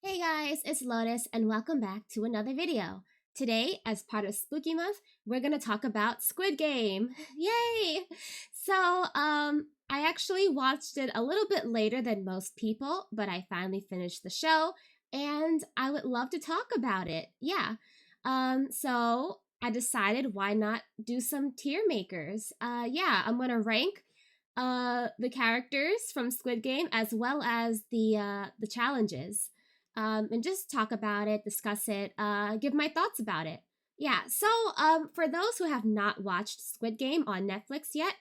Hey guys, it's Lotus and welcome back to another video. Today, as part of Spooky Month, we're gonna talk about Squid Game. Yay! So, I actually watched it a little bit later than most people, but I finally finished the show and I would love to talk about it. Yeah. So I decided why not do some tier makers. Yeah, I'm gonna rank the characters from Squid Game as well as the challenges, and just talk about it, discuss it, give my thoughts about it. Yeah, so for those who have not watched Squid Game on Netflix yet,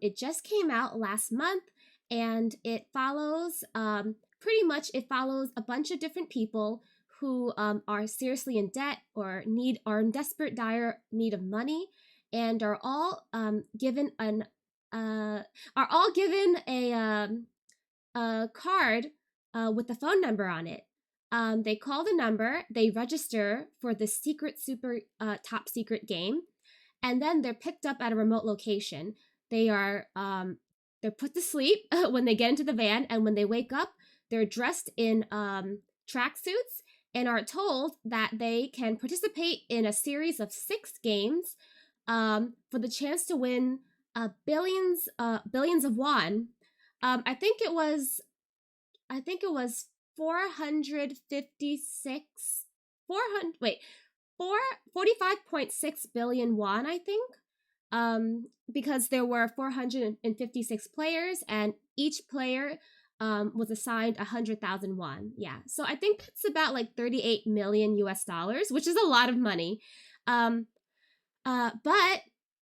it just came out last month, and it follows it follows a bunch of different people who are seriously in debt or are in desperate dire need of money, and are all given a card with a phone number on it. They call the number, they register for the super top secret game, and then they're picked up at a remote location. They're put to sleep when they get into the van, and when they wake up, they're dressed in tracksuits and are told that they can participate in a series of 6 games for the chance to win billions of won. I think it was 45.6 billion won, I think. Because there were 456 players and each player was assigned 100,000 won. Yeah, so I think that's about like 38 million US dollars, which is a lot of money. But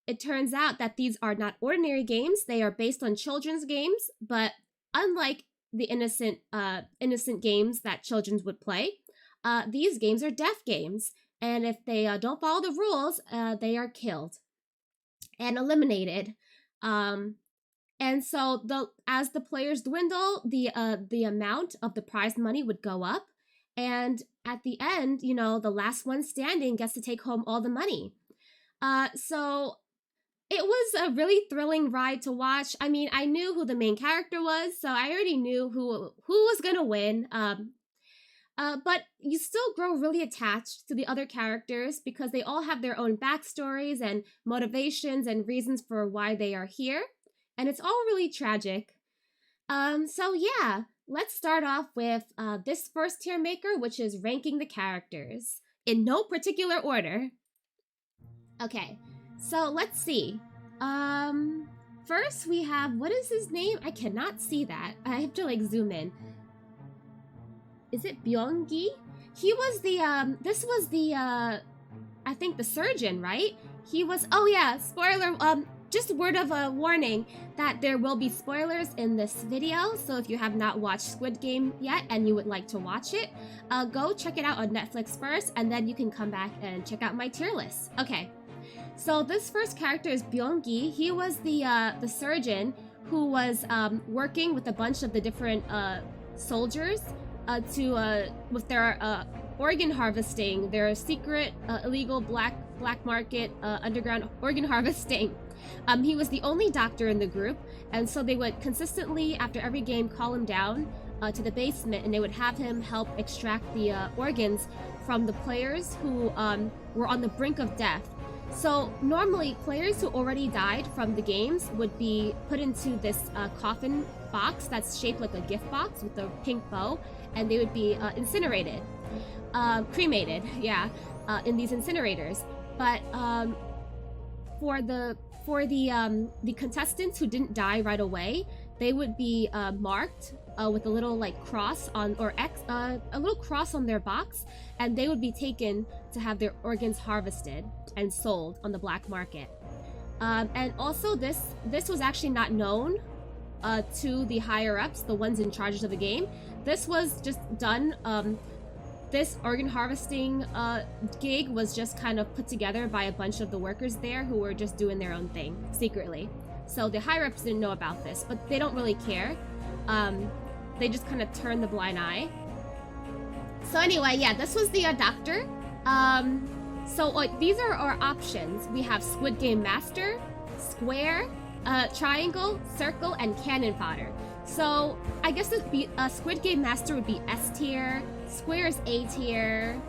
it turns out that these are not ordinary games. They are based on children's games, but unlike the innocent games that children would play, these games are deaf games, and if they don't follow the rules, they are killed and eliminated. And so as the players dwindle, the amount of the prize money would go up, and at the end, the last one standing gets to take home all the money. So it was a really thrilling ride to watch. I mean, I knew who the main character was, so I already knew who was gonna win. But you still grow really attached to the other characters because they all have their own backstories and motivations and reasons for why they are here, and it's all really tragic. So yeah, let's start off with this first tier maker, which is ranking the characters in no particular order. Okay, so let's see. First we have, what is his name? I cannot see that. I have to zoom in. Is it Byung-gi? He was this was I think the surgeon, right? He was, oh yeah, spoiler, just a word of a warning that there will be spoilers in this video, so if you have not watched Squid Game yet and you would like to watch it, go check it out on Netflix first, and then you can come back and check out my tier list. Okay. So this first character is Byung-gi. He was the surgeon who was working with a bunch of the different soldiers with their organ harvesting, their secret illegal black market underground organ harvesting. He was the only doctor in the group, and so they would consistently, after every game, call him down to the basement, and they would have him help extract the organs from the players who were on the brink of death. So normally, players who already died from the games would be put into this coffin box that's shaped like a gift box with a pink bow, and they would be incinerated, cremated, yeah, in these incinerators. But for the contestants who didn't die right away, they would be marked with a little cross on, or X, a little cross on their box, and they would be taken to have their organs harvested and sold on the black market. And also, this was actually not known to the higher ups, the ones in charge of the game. This was just done. This organ harvesting gig was just kind of put together by a bunch of the workers there who were just doing their own thing secretly. So the higher ups didn't know about this, but they don't really care. They just kind of turn the blind eye. So anyway, yeah, this was the doctor. So these are our options. We have Squid Game Master, Square, triangle, circle, and cannon fodder. So I guess the Squid Game Master would be S tier, Square is A tier,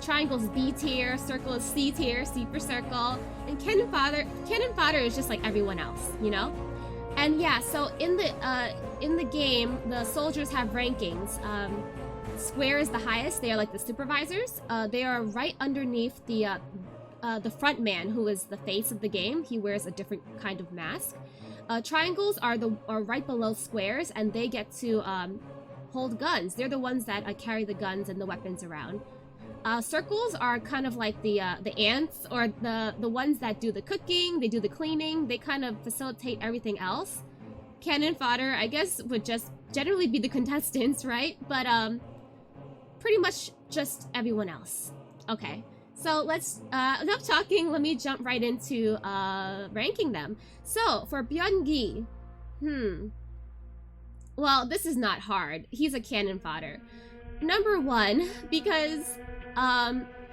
Triangle is B tier, Circle is C tier, C for Circle, and Cannon Fodder is just like everyone else, you know? And yeah, so in the game, the soldiers have rankings. Square is the highest. They are like the supervisors. They are right underneath the front man, who is the face of the game. He wears a different kind of mask. Triangles are right below squares, and they get to hold guns. They're the ones that carry the guns and the weapons around. Circles are kind of like the ants, or the ones that do the cooking, they do the cleaning, they kind of facilitate everything else. Cannon Fodder, I guess, would just generally be the contestants, right? But pretty much just everyone else. Okay, so let's enough talking. Let me jump right into ranking them. So for Byung-gi, well, this is not hard. He's a Cannon Fodder. Number one, because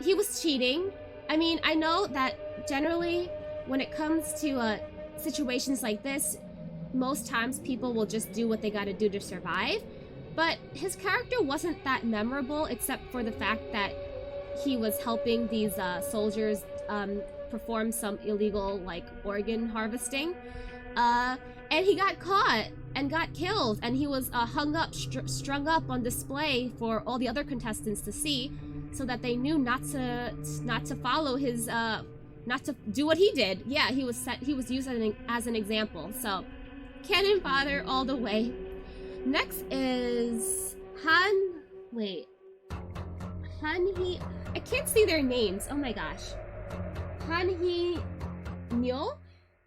he was cheating. I mean, I know that generally when it comes to situations like this, most times people will just do what they gotta do to survive. But his character wasn't that memorable, except for the fact that he was helping these soldiers perform some illegal, like, organ harvesting. And he got caught and got killed, and he was hung up, strung up on display for all the other contestants to see, so that they knew not to follow his, not to do what he did. Yeah, he was used as an example. So, Cannon Fodder all the way. Next is Hanhee. I can't see their names. Oh my gosh. Hanhee Myo?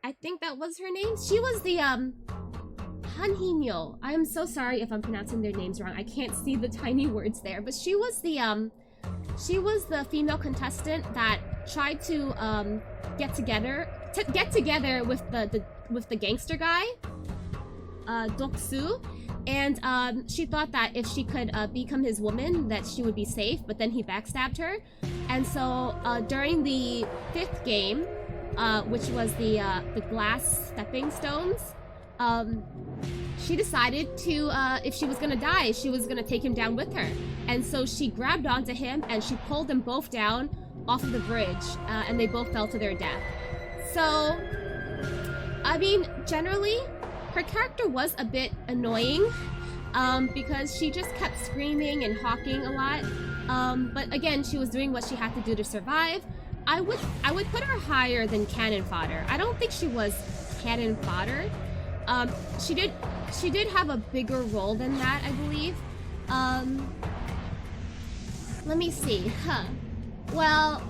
I think that was her name. She was the Hanhee Myo. I'm so sorry if I'm pronouncing their names wrong. I can't see the tiny words there, but she was the female contestant that tried to get together with the gangster guy, Doksu. And she thought that if she could become his woman, that she would be safe, but then he backstabbed her. And so during the 5th game, which was the glass stepping stones, she decided to, if she was gonna die, she was gonna take him down with her. And so she grabbed onto him and she pulled them both down off of the bridge, and they both fell to their death. So, I mean, generally, her character was a bit annoying, because she just kept screaming and hawking a lot. But again, she was doing what she had to do to survive. I would put her higher than Cannon Fodder. I don't think she was Cannon Fodder. She did have a bigger role than that, I believe. Let me see. Well,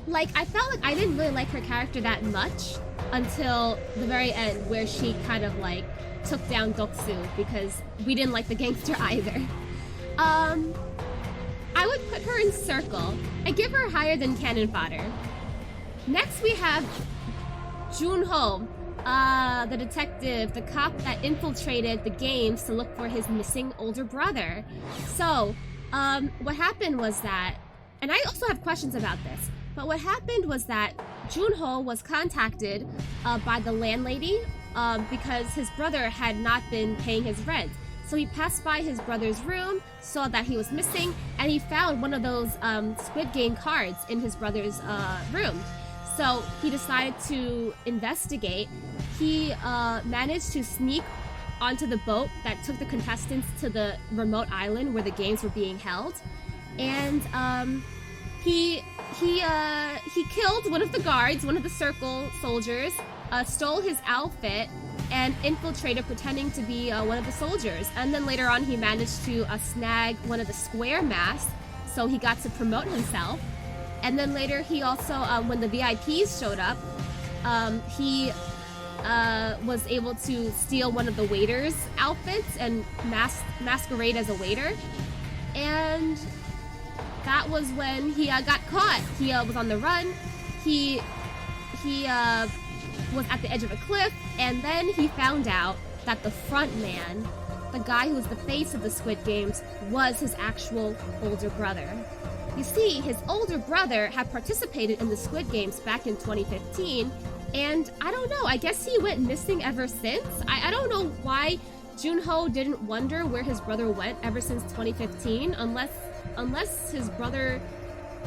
like, I felt like I didn't really like her character that much until the very end, where she kind of like took down Doksu, because we didn't like the gangster either. I would put her in Circle. I give her higher than Cannon Fodder. Next we have Junho, the detective, the cop that infiltrated the games to look for his missing older brother. So, what happened was that, and I also have questions about this, but what happened was that Junho was contacted by the landlady because his brother had not been paying his rent. So he passed by his brother's room, saw that he was missing, and he found one of those Squid Game cards in his brother's room. So he decided to investigate. He managed to sneak onto the boat that took the contestants to the remote island where the games were being held. And he killed one of the guards, one of the Circle soldiers, stole his outfit, and infiltrated pretending to be one of the soldiers. And then later on, he managed to snag one of the Square masks, so he got to promote himself. And then later, he also, when the VIPs showed up, he was able to steal one of the waiters' outfits and masquerade as a waiter. And that was when he got caught. He was on the run. He was at the edge of a cliff, and then he found out that the front man, the guy who was the face of the Squid Games, was his actual older brother. You see, his older brother had participated in the Squid Games back in 2015. And I don't know, I guess he went missing ever since. I don't know why Junho didn't wonder where his brother went ever since 2015, unless his brother,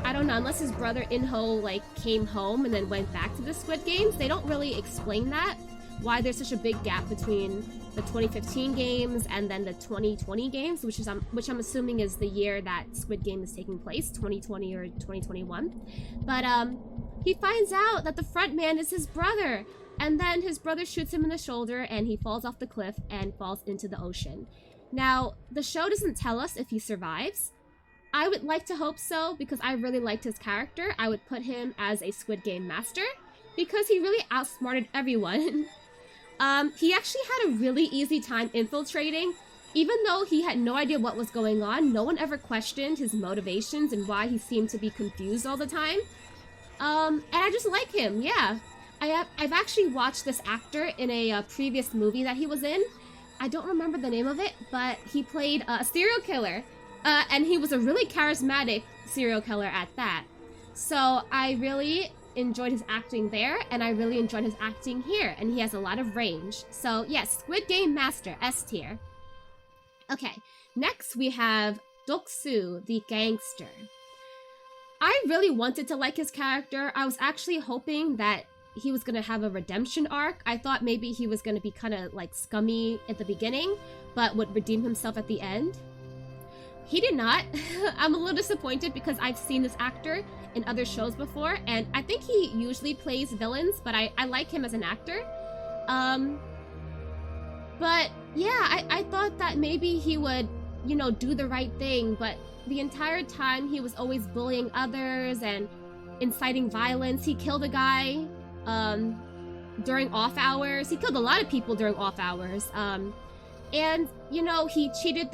I don't know, unless his brother Inho like came home and then went back to the Squid Games. They don't really explain that, why there's such a big gap between the 2015 games and then the 2020 games, which I'm assuming is the year that Squid Game is taking place, 2020 or 2021. But he finds out that the front man is his brother, and then his brother shoots him in the shoulder and he falls off the cliff and falls into the ocean. Now, the show doesn't tell us if he survives. I would like to hope so, because I really liked his character. I would put him as a Squid Game master, because he really outsmarted everyone. He actually had a really easy time infiltrating. Even though he had no idea what was going on, no one ever questioned his motivations and why he seemed to be confused all the time. And I just like him, yeah. I've actually watched this actor in a previous movie that he was in. I don't remember the name of it, but he played a serial killer. And he was a really charismatic serial killer at that. So I really enjoyed his acting there, and I really enjoyed his acting here, and he has a lot of range. So yes, Squid Game Master, S tier. Okay, next we have Doksu, the gangster. I really wanted to like his character. I was actually hoping that he was gonna have a redemption arc. I thought maybe he was gonna be kind of like scummy at the beginning, but would redeem himself at the end. He did not. I'm a little disappointed because I've seen this actor in other shows before, and I think he usually plays villains, but I like him as an actor. But yeah, I thought that maybe he would, you know, do the right thing, but the entire time he was always bullying others and inciting violence. He killed a guy during off hours. He killed a lot of people during off hours. And, you know, he cheated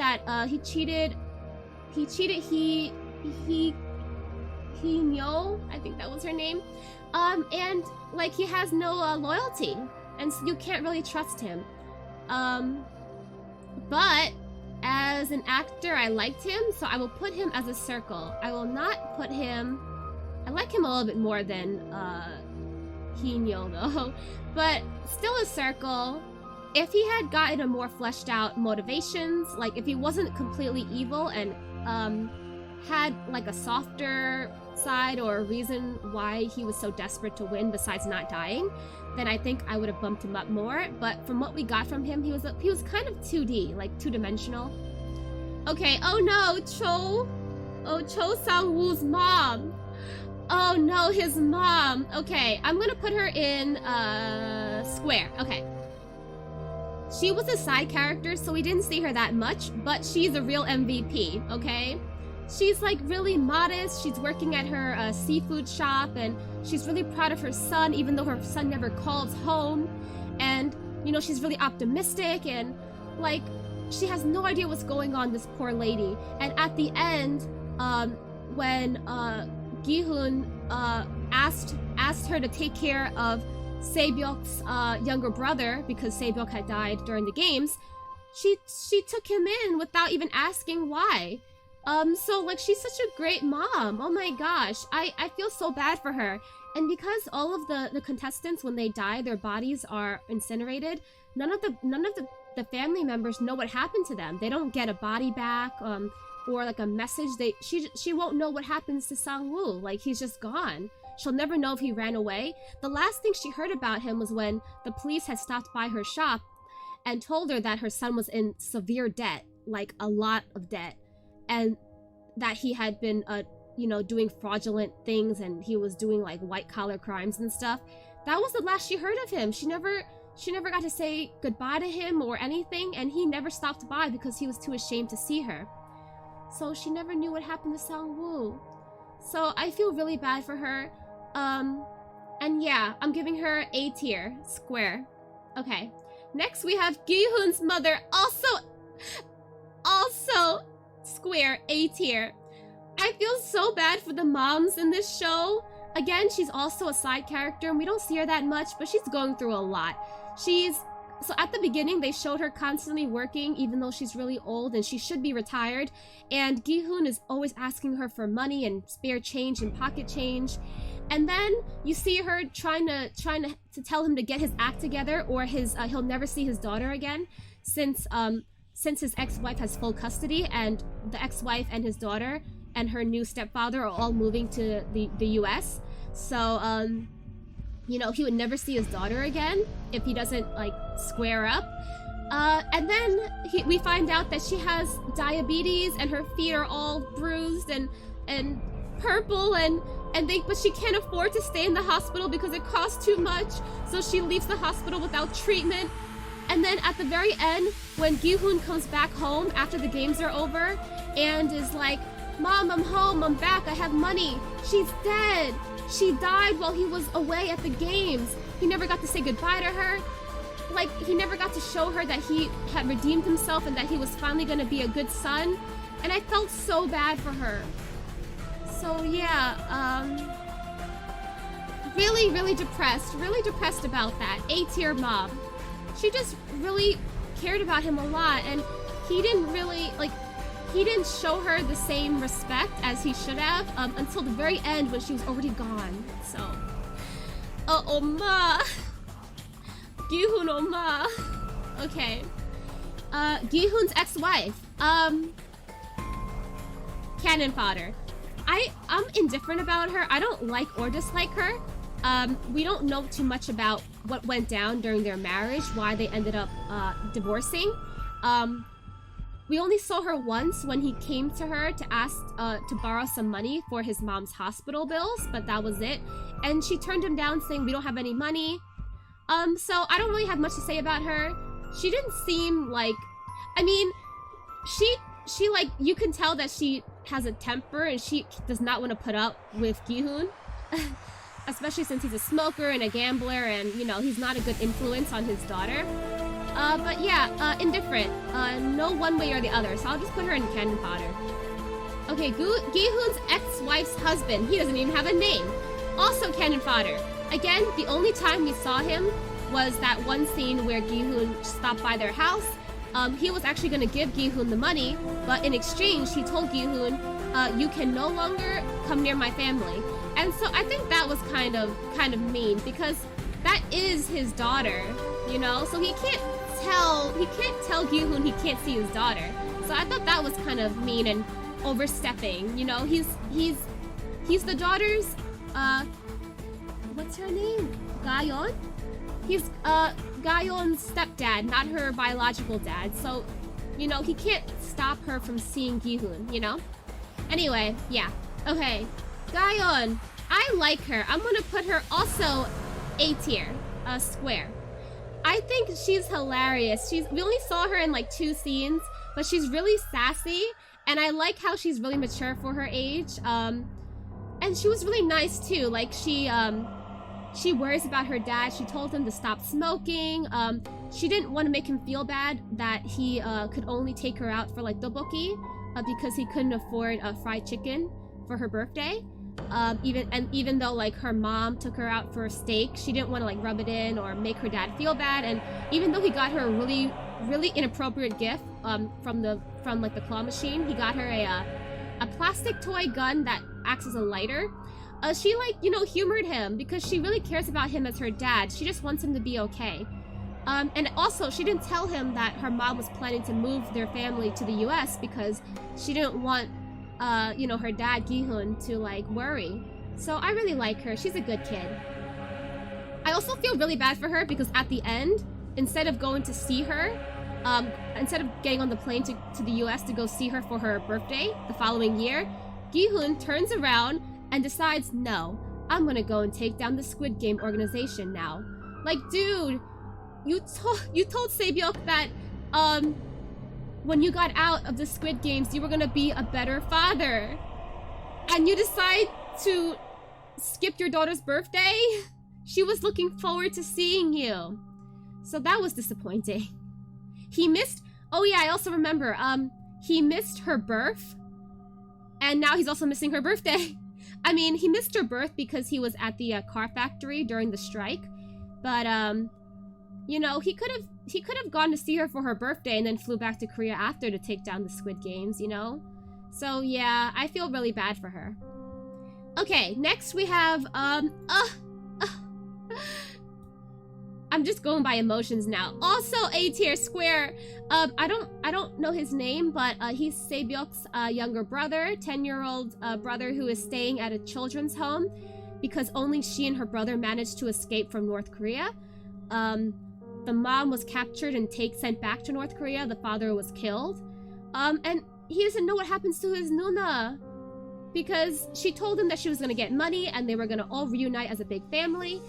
Nyo, I think that was her name. And like he has no loyalty, and so you can't really trust him. But as an actor, I liked him, so I will put him as a circle. I will not put him. I like him a little bit more than Nyo though, but still a circle. If he had gotten a more fleshed out motivations, like if he wasn't completely evil and had like a softer side or a reason why he was so desperate to win besides not dying, then I think I would have bumped him up more. But from what we got from him, he was kind of 2D, like two-dimensional. Okay, oh no, Cho Sang-woo's mom. Oh no, his mom. Okay, I'm gonna put her in square. Okay. She was a side character, so we didn't see her that much, but she's a real MVP, okay? She's like really modest. She's working at her seafood shop, and she's really proud of her son, even though her son never calls home. And, you know, she's really optimistic, and like, she has no idea what's going on, this poor lady. And at the end, when Gi-hun asked her to take care of Se-byuk's younger brother, because Se-byuk had died during the games, she took him in without even asking why. So like, she's such a great mom. Oh my gosh, I feel so bad for her. And because all of the contestants, when they die, their bodies are incinerated, none of the family members know what happened to them. They don't get a body back, or like a message. She won't know what happens to Sang-woo. Like, he's just gone. She'll never know if he ran away. The last thing she heard about him was when the police had stopped by her shop and told her that her son was in severe debt, like a lot of debt, and that he had been, you know, doing fraudulent things, and he was doing like white-collar crimes and stuff. That was the last she heard of him. She never got to say goodbye to him or anything, and he never stopped by because he was too ashamed to see her. So she never knew what happened to Sang-woo. So I feel really bad for her. And yeah, I'm giving her A tier, square. Okay. Next we have Gi-hun's mother, also square, A tier. I feel so bad for the moms in this show. Again, she's also a side character, and we don't see her that much, but she's going through a lot. So at the beginning, they showed her constantly working, even though she's really old and she should be retired. And Gi-hun is always asking her for money and spare change and pocket change. And then you see her trying to tell him to get his act together, or he'll never see his daughter again, since his ex-wife has full custody, and the ex-wife and his daughter and her new stepfather are all moving to the US. So you know, he would never see his daughter again if he doesn't like square up. And then we find out that she has diabetes and her feet are all bruised and purple, but she can't afford to stay in the hospital because it costs too much, so she leaves the hospital without treatment. And then at the very end, when Gi-hoon comes back home after the games are over and is like, "Mom, I'm home, I'm back, I have money," she's dead. She died while he was away at the games. He never got to say goodbye to her. Like, he never got to show her that he had redeemed himself and that he was finally gonna be a good son. And I felt so bad for her. So yeah, really depressed about that. A-tier mom. She just really cared about him a lot, and he didn't really, like, he didn't show her the same respect as he should have until the very end when she was already gone. So, 엄마. Gi-hoon 엄마. Okay. Gi-hoon's ex-wife. Cannon fodder. I'm indifferent about her. I don't like or dislike her. We don't know too much about what went down during their marriage, why they ended up divorcing. We only saw her once when he came to her to ask to borrow some money for his mom's hospital bills, but that was it. And she turned him down saying, "We don't have any money." So I don't really have much to say about her. She didn't seem like, I mean, she like, you can tell that she has a temper and she does not want to put up with Gi-hoon. Especially since he's a smoker and a gambler, and, you know, he's not a good influence on his daughter. But yeah, indifferent. No one way or the other, so I'll just put her in cannon fodder. Okay, Gi-hoon's ex-wife's husband. He doesn't even have a name. Also cannon fodder. Again, the only time we saw him was that one scene where Gi-hoon stopped by their house. He was actually going to give Gi-hoon the money, but in exchange, he told Gi-hoon, "You can no longer come near my family." And so I think that was kind of mean, because that is his daughter, you know? So he can't tell Gi-hoon he can't see his daughter. So I thought that was kind of mean and overstepping, you know? He's the daughter's, what's her name? Ga-yeon? He's Ga-yeon's stepdad, not her biological dad. So, you know, he can't stop her from seeing Gi-hoon, you know? Anyway, yeah. Okay. Ga-yeon, I like her. I'm gonna put her also A tier, square. I think she's hilarious. We only saw her in like 2 scenes, but she's really sassy, and I like how she's really mature for her age. And she was really nice too. Like, she worries about her dad. She told him to stop smoking. She didn't want to make him feel bad that he could only take her out for like tteokbokki because he couldn't afford fried chicken for her birthday. Even though like her mom took her out for a steak, she didn't want to like rub it in or make her dad feel bad. And even though he got her a really inappropriate gift from like the claw machine, he got her a plastic toy gun that acts as a lighter. She like, you know, humored him because she really cares about him as her dad. She just wants him to be okay. And also, she didn't tell him that her mom was planning to move their family to the US because she didn't want you know, her dad, Gi-hoon, to like worry. So I really like her. She's a good kid. I also feel really bad for her because at the end, instead of going to see her, instead of getting on the plane to the US to go see her for her birthday the following year, Gi-hoon turns around and decides, "No, I'm gonna go and take down the Squid Game organization now." Like, dude, you told Se-byuk that, when you got out of the Squid Games, you were gonna be a better father. And you decide to skip your daughter's birthday? She was looking forward to seeing you. So that was disappointing. He missed, oh yeah, I also remember, he missed her birth. And now he's also missing her birthday. I mean, he missed her birth because he was at the car factory during the strike. But, you know, he could have gone to see her for her birthday and then flew back to Korea after to take down the Squid Games, you know? So yeah, I feel really bad for her. Okay, next we have, I'm just going by emotions now. Also A tier square. I don't know his name, but he's Sebyok's younger brother, 10-year-old brother who is staying at a children's home because only she and her brother managed to escape from North Korea. The mom was captured and sent back to North Korea. The father was killed. And he doesn't know what happens to his Nuna because she told him that she was gonna get money and they were gonna all reunite as a big family.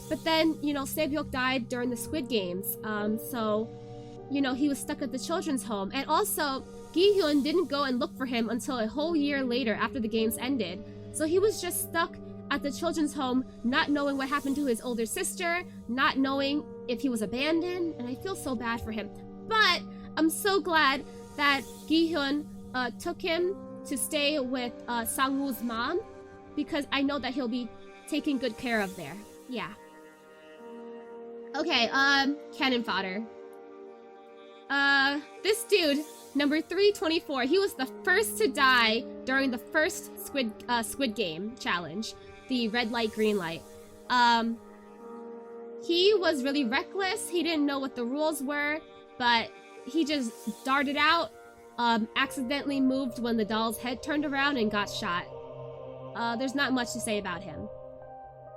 But then, you know, Sebyok died during the Squid Games, so, you know, he was stuck at the children's home. And also, Gi-hyun didn't go and look for him until a whole year later after the games ended. So he was just stuck at the children's home, not knowing what happened to his older sister, not knowing if he was abandoned, and I feel so bad for him. But I'm so glad that Gi-hyun took him to stay with Sang-woo's mom, because I know that he'll be taken good care of there. Yeah. Okay, cannon fodder. This dude, number 324, he was the first to die during the first Squid Game challenge, the red light, green light. He was really reckless. He didn't know what the rules were, but he just darted out, accidentally moved when the doll's head turned around and got shot. There's not much to say about him.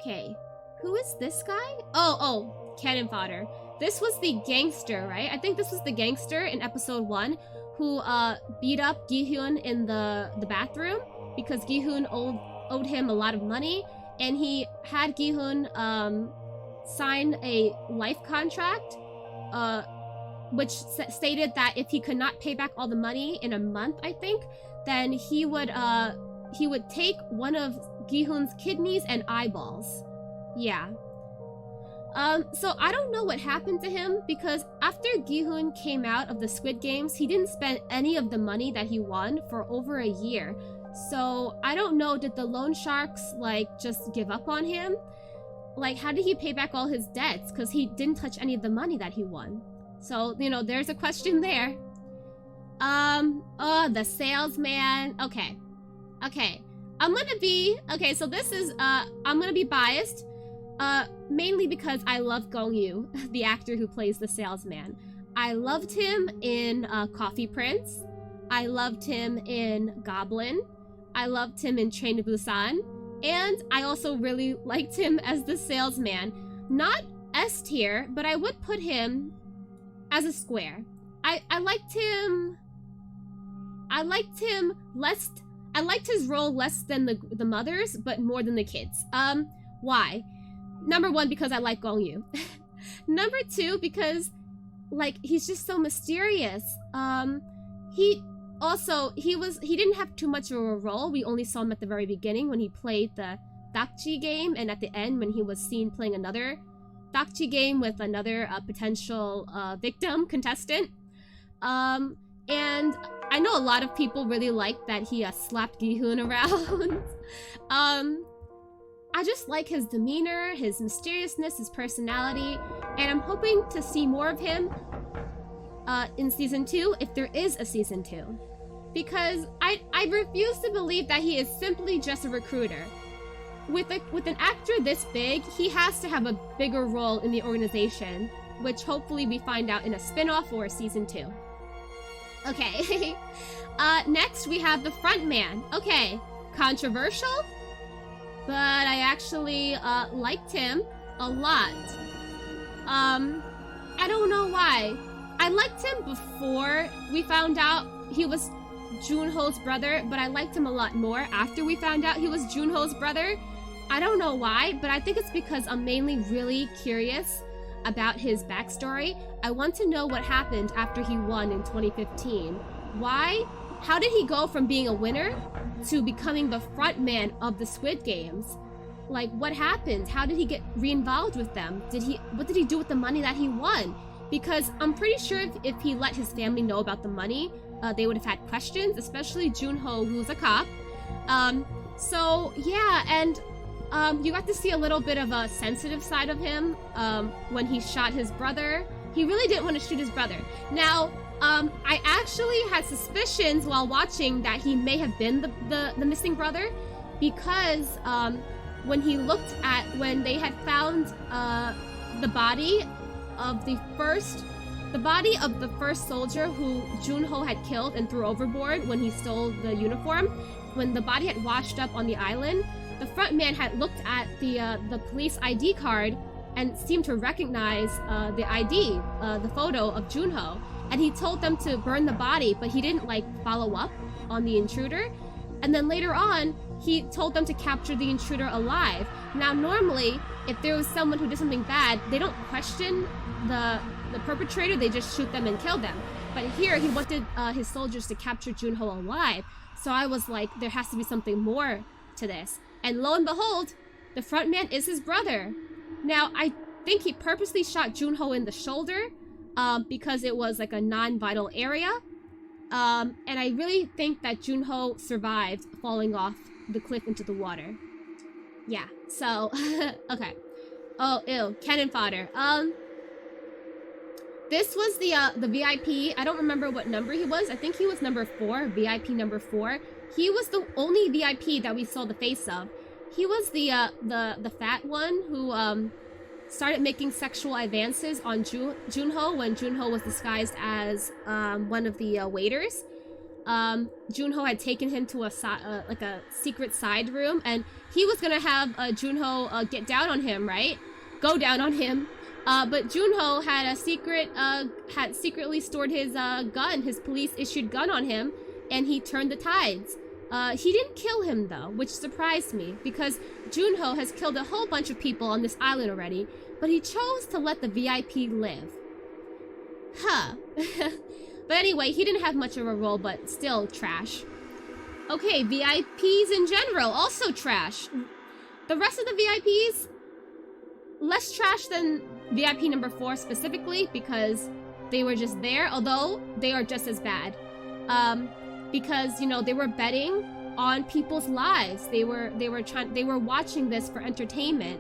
Okay, who is this guy? Oh, cannon fodder. This was the gangster, right? I think this was the gangster in episode 1 who beat up Gi-hyun in the bathroom because Gi-hyun owed him a lot of money, and he had Gi-hyun sign a life contract which stated that if he could not pay back all the money in a month, I think, then he would take one of Gi-hyun's kidneys and eyeballs. Yeah. So I don't know what happened to him because after Gi-hyun came out of the Squid Games, he didn't spend any of the money that he won for over a year. So I don't know, did the loan sharks like just give up on him? Like, how did he pay back all his debts? Because he didn't touch any of the money that he won. So, you know, there's a question there. The salesman. Okay. I'm gonna be, so this is, I'm gonna be biased. Mainly because I love Gong-yu, the actor who plays the salesman. I loved him in Coffee Prince. I loved him in Goblin. I loved him in Train to Busan. And I also really liked him as the salesman. Not S tier, but I would put him as a square. I liked him less. I liked his role less than the mothers, but more than the kids. Why? Number 1, because I like Gong-yu. Number 2, because, like, he's just so mysterious. He didn't have too much of a role. We only saw him at the very beginning when he played the Dakji game, and at the end when he was seen playing another Dakji game with another potential contestant. And I know a lot of people really liked that he slapped Gi-hyun around. I just like his demeanor, his mysteriousness, his personality, and I'm hoping to see more of him in Season 2, if there is a Season 2. Because I refuse to believe that he is simply just a recruiter. With an actor this big, he has to have a bigger role in the organization, which hopefully we find out in a spin-off or a Season 2. Okay, next we have the front man. Okay, controversial? But I actually liked him a lot. I don't know why. I liked him before we found out he was Junho's brother, but I liked him a lot more after we found out he was Junho's brother. I don't know why, but I think it's because I'm mainly really curious about his backstory. I want to know what happened after he won in 2015. Why? How did he go from being a winner to becoming the front man of the Squid Games? Like, what happened? How did he get re-involved with them? What did he do with the money that he won? Because I'm pretty sure if he let his family know about the money, they would have had questions, especially Junho, who's a cop. So yeah, and you got to see a little bit of a sensitive side of him when he shot his brother. He really didn't want to shoot his brother. Now, I actually had suspicions while watching that he may have been the missing brother, because when they had found the body of the first soldier who Junho had killed and threw overboard when he stole the uniform, when the body had washed up on the island, the front man had looked at the police ID card and seemed to recognize the ID, the photo of Junho, and he told them to burn the body, but he didn't like follow up on the intruder. And then later on, he told them to capture the intruder alive. Now, normally, if there was someone who did something bad, they don't question the perpetrator, they just shoot them and kill them. But here, he wanted his soldiers to capture Junho alive. So I was like, there has to be something more to this. And lo and behold, the front man is his brother. Now, I think he purposely shot Junho in the shoulder because it was like a non-vital area. And I really think that Junho survived falling off the cliff into the water. Yeah, so, okay. Oh, ew, cannon fodder. This was the VIP. I don't remember what number he was. I think he was number 4, VIP number 4. He was the only VIP that we saw the face of. He was the fat one who started making sexual advances on Junho when Junho was disguised as one of the waiters. Junho had taken him to a secret side room, and he was gonna have Junho get down on him, right? Go down on him. But Junho had secretly stored his gun, his police-issued gun on him, and he turned the tides. He didn't kill him though, which surprised me, because Junho has killed a whole bunch of people on this island already, but he chose to let the VIP live. Huh. But anyway, he didn't have much of a role, but still trash. Okay, VIPs in general, also trash. The rest of the VIPs, less trash than VIP number 4 specifically, because they were just there, although they are just as bad. Because, you know, they were betting on people's lives. They were watching this for entertainment.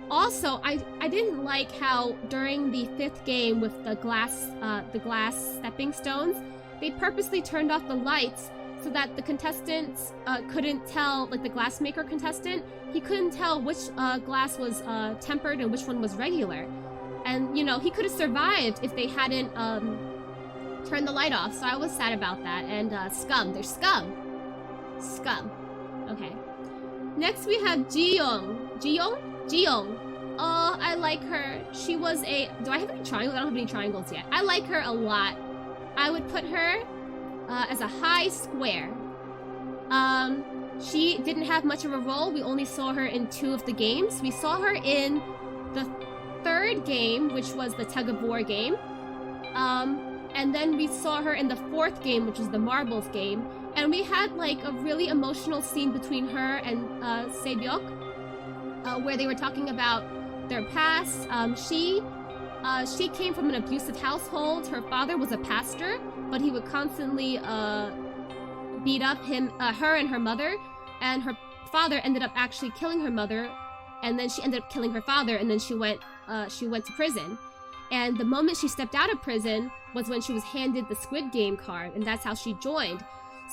Also, I didn't like how during the 5th game with the glass stepping stones, they purposely turned off the lights so that the contestants couldn't tell, like the glassmaker contestant, he couldn't tell which glass was tempered and which one was regular. And, you know, he could have survived if they hadn't turn the light off, so I was sad about that. And scum, they're scum. Scum. Okay. Next we have Jiyoung. Jiyoung. Oh, I like her. She was a... Do I have any triangles? I don't have any triangles yet. I like her a lot. I would put her as a high square. She didn't have much of a role. We only saw her in 2 of the games. We saw her in the 3rd game, which was the tug of war game. And then we saw her in the 4th game, which is the marbles game. And we had like a really emotional scene between her and Sebyok, where they were talking about their past. She came from an abusive household. Her father was a pastor, but he would constantly beat up her and her mother. And her father ended up actually killing her mother, and then she ended up killing her father, and then she went to prison. And the moment she stepped out of prison was when she was handed the Squid Game card, and that's how she joined.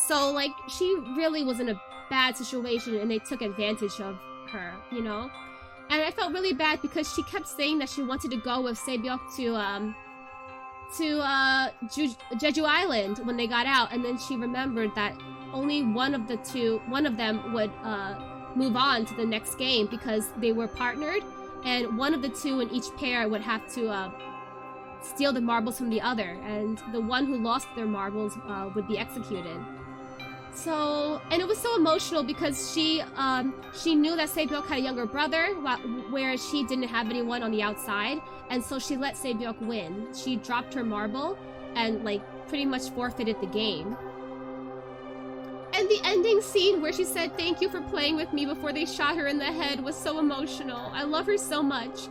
So, like, she really was in a bad situation, and they took advantage of her, you know? And I felt really bad because she kept saying that she wanted to go with Sebyok to Jeju Island when they got out, and then she remembered that only one of them would move on to the next game because they were partnered. And one of the 2 in each pair would have to steal the marbles from the other, and the one who lost their marbles would be executed. So, and it was so emotional because she knew that Sebyok had a younger brother, whereas she didn't have anyone on the outside, and so she let Sebyok win. She dropped her marble and, like, pretty much forfeited the game. And the ending scene where she said thank you for playing with me before they shot her in the head was so emotional. I love her so much.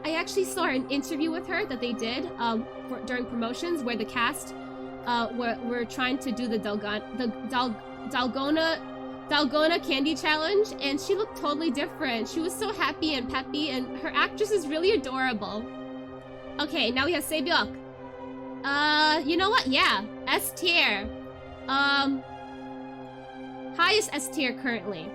I actually saw an interview with her that they did during promotions where the cast were trying to do the Dalgona candy challenge, and she looked totally different. She was so happy and peppy, and her actress is really adorable. Okay, now we have Sebyok. You know what? Yeah, S tier. Highest S tier currently.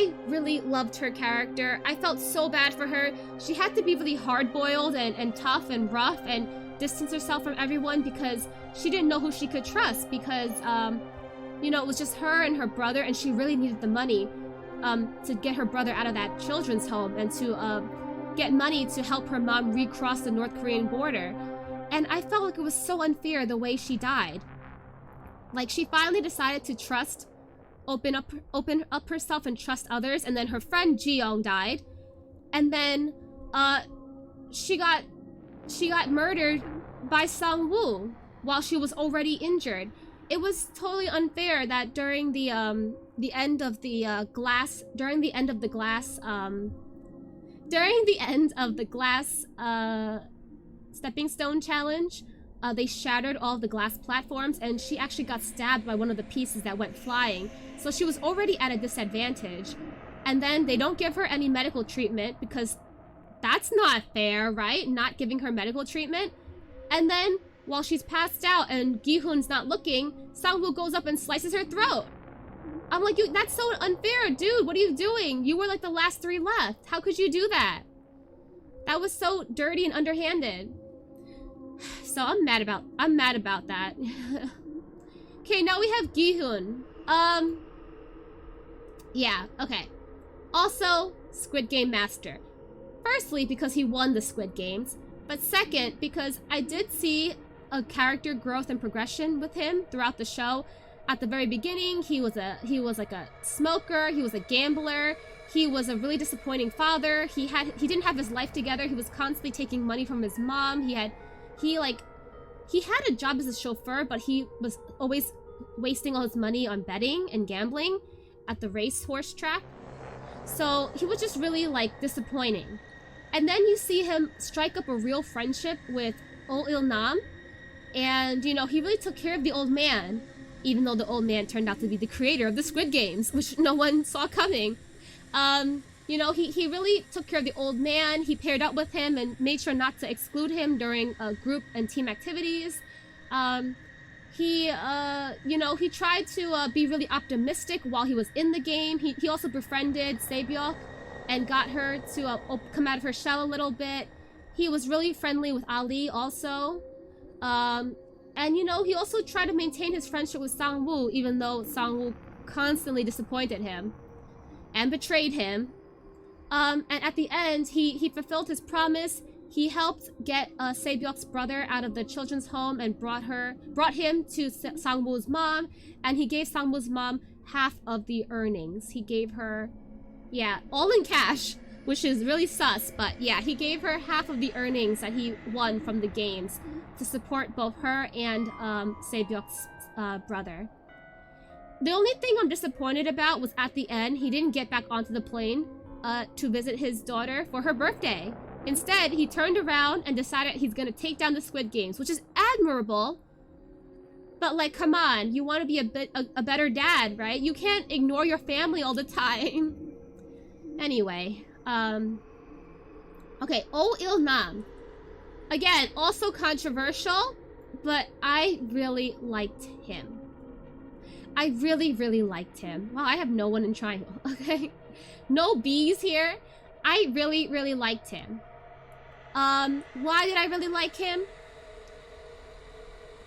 I really loved her character. I felt so bad for her. She had to be really hard-boiled and tough and rough and distance herself from everyone because she didn't know who she could trust because, you know, it was just her and her brother, and she really needed the money to get her brother out of that children's home and to get money to help her mom recross the North Korean border. And I felt like it was so unfair the way she died. Like, she finally decided to trust, open up herself and trust others, and then her friend Ji-young died. And then she got murdered by Sang-woo while she was already injured. It was totally unfair that during the end of the glass stepping stone challenge, they shattered all the glass platforms, and she actually got stabbed by one of the pieces that went flying. So she was already at a disadvantage. And then they don't give her any medical treatment because that's not fair, right? Not giving her medical treatment. And then while she's passed out and Gi-hoon's not looking, Sang-woo goes up and slices her throat. I'm like, that's so unfair, dude. What are you doing? You were like the last 3 left. How could you do that? That was so dirty and underhanded. So I'm mad about that. Okay, now we have Gi-hoon. Yeah, okay. Also, Squid Game Master. Firstly, because he won the Squid Games, but second, because I did see a character growth and progression with him throughout the show. At the very beginning, he was like a smoker, he was a gambler, he was a really disappointing father, he didn't have his life together, he was constantly taking money from his mom, he had a job as a chauffeur, but he was always wasting all his money on betting and gambling at the racehorse track. So he was just really like disappointing. And then you see him strike up a real friendship with Oh Il-nam, and you know, he really took care of the old man, even though the old man turned out to be the creator of the Squid Games, which no one saw coming. You know, he really took care of the old man. He paired up with him and made sure not to exclude him during group and team activities. You know, he tried to be really optimistic while he was in the game. He also befriended Sae-byuk and got her to come out of her shell a little bit. He was really friendly with Ali also. And you know, he also tried to maintain his friendship with Sang-woo, even though Sang-woo constantly disappointed him and betrayed him. And at the end, he fulfilled his promise. He helped get Sae-byuk's brother out of the children's home and brought him to Sang-woo's mom, and he gave Sang-woo's mom half of the earnings. He gave her, yeah, all in cash, which is really sus, but yeah, he gave her half of the earnings that he won from the games to support both her and Sae-byuk's brother. The only thing I'm disappointed about was at the end, he didn't get back onto the plane to visit his daughter for her birthday. Instead, he turned around and decided he's gonna take down the Squid Games, which is admirable. But like, come on, you want to be a better dad, right? You can't ignore your family all the time. Anyway, okay, Oh Il-nam. Again, also controversial, but I really liked him. I really, really liked him. Wow, I have no one in Triangle, okay? No B's here. I really, really liked him. Why did I really like him?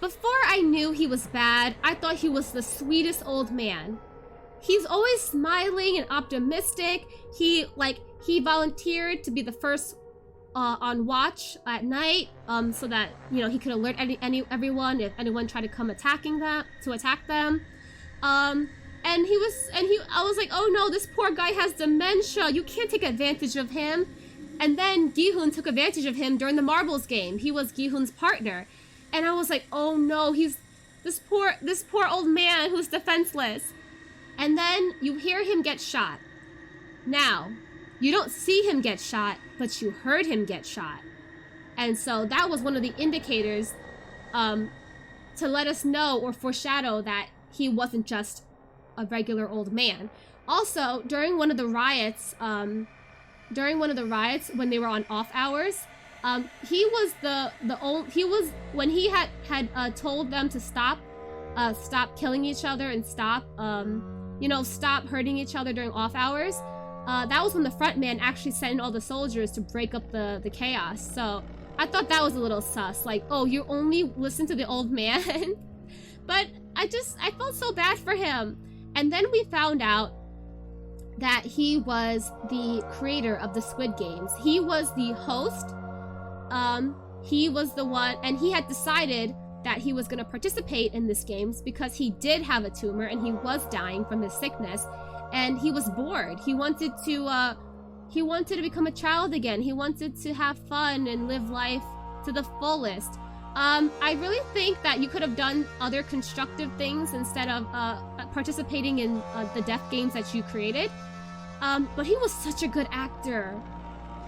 Before I knew he was bad, I thought he was the sweetest old man. He's always smiling and optimistic. He volunteered to be the first on watch at night, so that, you know, he could alert everyone if anyone tried to come attack them. I was like, oh no, this poor guy has dementia. You can't take advantage of him. And then Gi-hoon took advantage of him during the marbles game. He was Gi-hoon's partner. And I was like, oh no, he's this poor old man who's defenseless. And then you hear him get shot. Now, you don't see him get shot, but you heard him get shot. And so that was one of the indicators to let us know or foreshadow that he wasn't just a regular old man. Also, during one of the riots, when they were on off hours, he was when he had told them to stop killing each other and stop you know, stop hurting each other during off hours. That was when the front man actually sent in all the soldiers to break up the chaos. So I thought that was a little sus. Like, oh, you only listen to the old man? But I felt so bad for him. And then we found out that he was the creator of the Squid Games. He was the host. He was the one, and he had decided that he was going to participate in these games because he did have a tumor and he was dying from his sickness, and he was bored. He wanted to become a child again. He wanted to have fun and live life to the fullest. I really think that you could have done other constructive things instead of participating in the death games that you created. But he was such a good actor.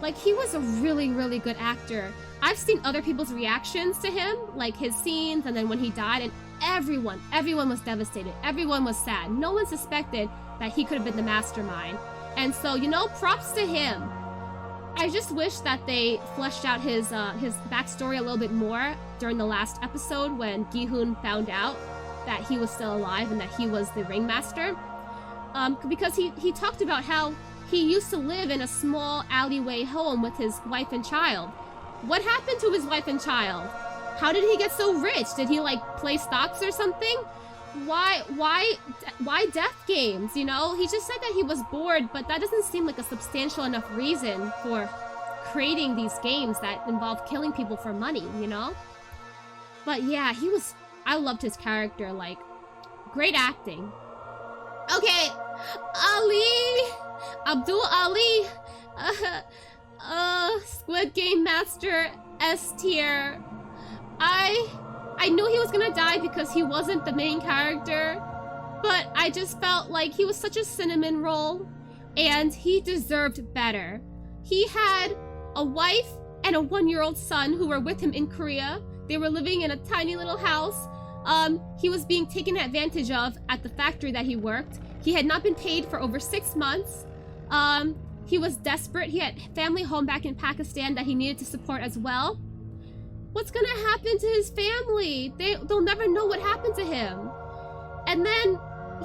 Like, he was a really, really good actor. I've seen other people's reactions to him, like his scenes, and then when he died, and everyone was devastated. Everyone was sad. No one suspected that he could have been the mastermind. And so, you know, props to him. I just wish that they fleshed out his backstory a little bit more during the last episode when Gi-hoon found out that he was still alive and that he was the ringmaster. Because he talked about how he used to live in a small alleyway home with his wife and child. What happened to his wife and child? How did he get so rich? Did he, like, play stocks or something? Why death games, you know? He just said that he was bored, but that doesn't seem like a substantial enough reason for creating these games that involve killing people for money, you know? But yeah, I loved his character, like, great acting. Okay, Ali! Abdul Ali! Squid Game Master S tier. I knew he was gonna die because he wasn't the main character, but I just felt like he was such a cinnamon roll, and he deserved better. He had a wife and a 1-year-old son who were with him in Korea. They were living in a tiny little house. He was being taken advantage of at the factory that he worked. He had not been paid for over 6 months. He was desperate. He had family home back in Pakistan that he needed to support as well. What's gonna happen to his family? They'll never know what happened to him. And then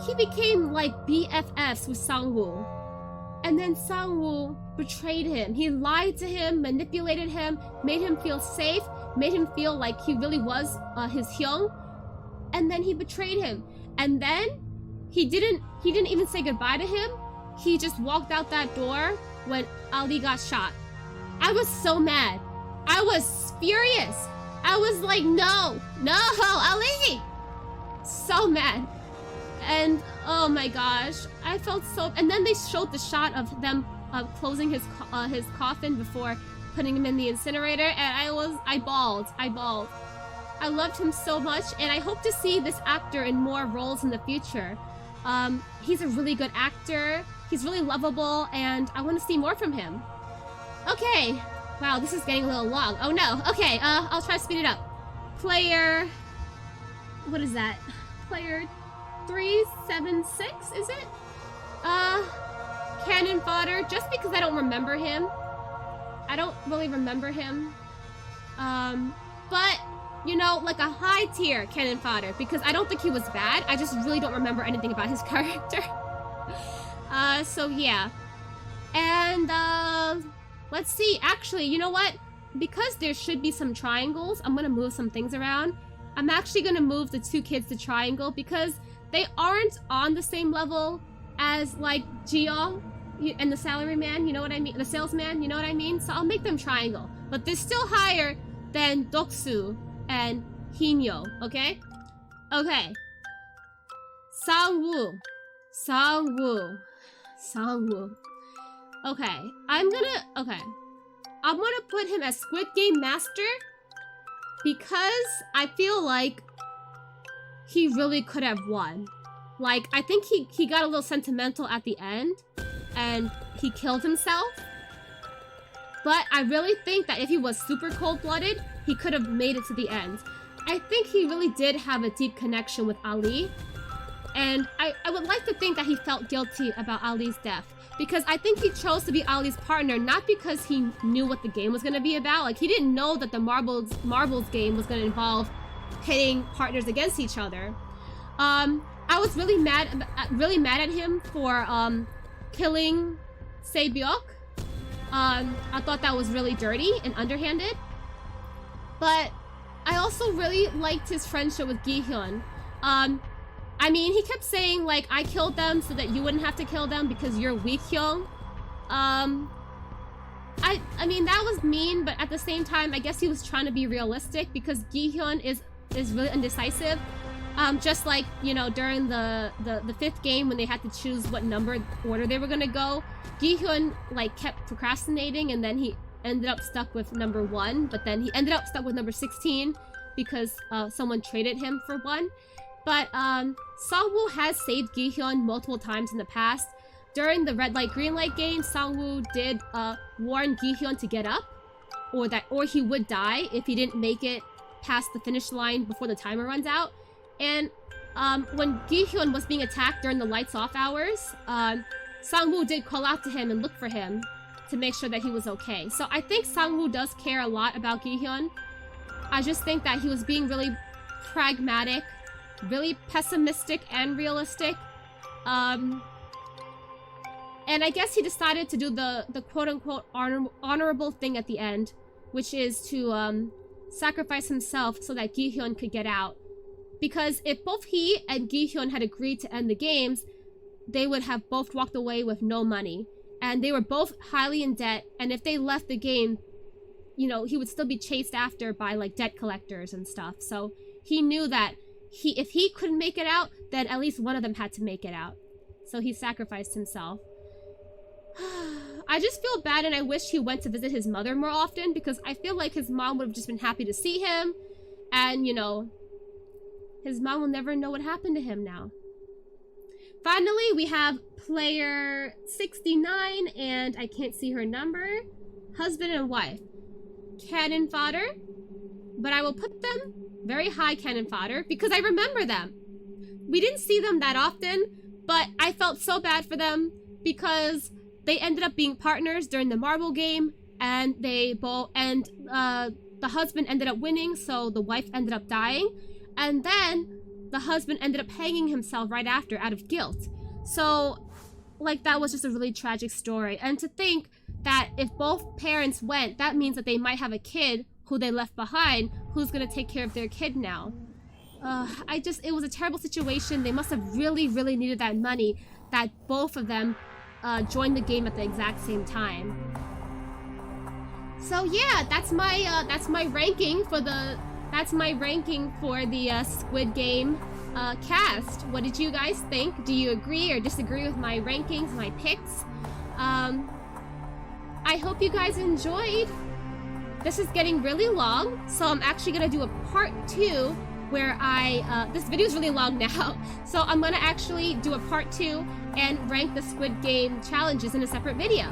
he became like BFFs with Sang-woo. And then Sang-woo betrayed him. He lied to him, manipulated him, made him feel safe, made him feel like he really was his Hyung. And then he betrayed him. And then he didn't even say goodbye to him. He just walked out that door when Ali got shot. I was so mad. I was furious. I was like, no, Ali! So mad. And oh my gosh, I felt so. And then they showed the shot of them closing his coffin before putting him in the incinerator, and I bawled. I loved him so much, and I hope to see this actor in more roles in the future. He's a really good actor. He's really lovable, and I want to see more from him. Okay. Wow, this is getting a little long. Oh no. Okay, I'll try to speed it up. Player... What is that? Player 376, is it? Cannon fodder, just because I don't remember him. I don't really remember him. But, you know, like a high tier cannon fodder, because I don't think he was bad. I just really don't remember anything about his character. So yeah. And, let's see. Actually, you know what? Because there should be some triangles, I'm gonna move some things around. I'm actually gonna move the 2 kids to triangle because they aren't on the same level as, like, Jio and the salaryman, you know what I mean? The salesman, you know what I mean? So I'll make them triangle. But they're still higher than Doksu and Hinyo, okay? Okay. Sang-woo. Okay, I'm gonna put him as Squid Game Master because I feel like he really could have won. Like, I think he got a little sentimental at the end and he killed himself. But I really think that if he was super cold-blooded, he could have made it to the end. I think he really did have a deep connection with Ali. And I would like to think that he felt guilty about Ali's death. Because I think he chose to be Ali's partner, not because he knew what the game was going to be about. Like, he didn't know that the marbles game was going to involve pitting partners against each other. I was really mad at him for killing Sebyok. I thought that was really dirty and underhanded. But I also really liked his friendship with Gi-hyun. I mean, he kept saying, like, I killed them so that you wouldn't have to kill them because you're weak, Hyung. I mean, that was mean, but at the same time, I guess he was trying to be realistic because Gi-hyun is really indecisive. Just like, you know, during the 5th game when they had to choose what number order they were gonna go, Gi-hyun, like, kept procrastinating, and then he ended up stuck with number 1, but then he ended up stuck with number 16 because someone traded him for 1. But Song-woo has saved Gi-hyun multiple times in the past. During the red light, green light game, Song-woo did warn Gi-hyun to get up, or he would die if he didn't make it past the finish line before the timer runs out. And when Gi-hyun was being attacked during the lights off hours, Song-woo did call out to him and look for him to make sure that he was okay. So I think Song-woo does care a lot about Gi-hyun. I just think that he was being really pragmatic, really pessimistic and realistic. And I guess he decided to do the quote-unquote honorable thing at the end, which is to sacrifice himself so that Gi-hyun could get out. Because if both he and Gi-hyun had agreed to end the games, they would have both walked away with no money. And they were both highly in debt, and if they left the game, you know, he would still be chased after by, like, debt collectors and stuff. So he knew that if he couldn't make it out, then at least one of them had to make it out. So he sacrificed himself. I just feel bad, and I wish he went to visit his mother more often, because I feel like his mom would have just been happy to see him, and, you know, his mom will never know what happened to him now. Finally, we have player 69, and I can't see her number. Husband and wife. Cannon fodder. But I will put them very high cannon fodder, because I remember them. We didn't see them that often, but I felt so bad for them, because they ended up being partners during the marble game, and the husband ended up winning, so the wife ended up dying, and then the husband ended up hanging himself right after out of guilt. So, like, that was just a really tragic story. And to think that if both parents went, that means that they might have a kid who they left behind, who's gonna take care of their kid now. It was a terrible situation. They must have really, really needed that money, that both of them joined the game at the exact same time. So yeah, that's my ranking for the Squid Game cast. What did you guys think? Do you agree or disagree with my rankings, my picks? I hope you guys enjoyed. This is getting really long, so I'm actually gonna do a part 2 where this video is really long now, so I'm gonna actually do a part 2 and rank the Squid Game challenges in a separate video.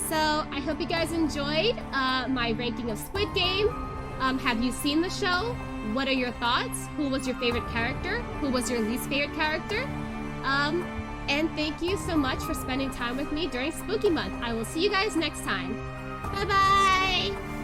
So I hope you guys enjoyed my ranking of Squid Game. Have you seen the show? What are your thoughts? Who was your favorite character? Who was your least favorite character? And thank you so much for spending time with me during Spooky Month. I will see you guys next time. Bye-bye!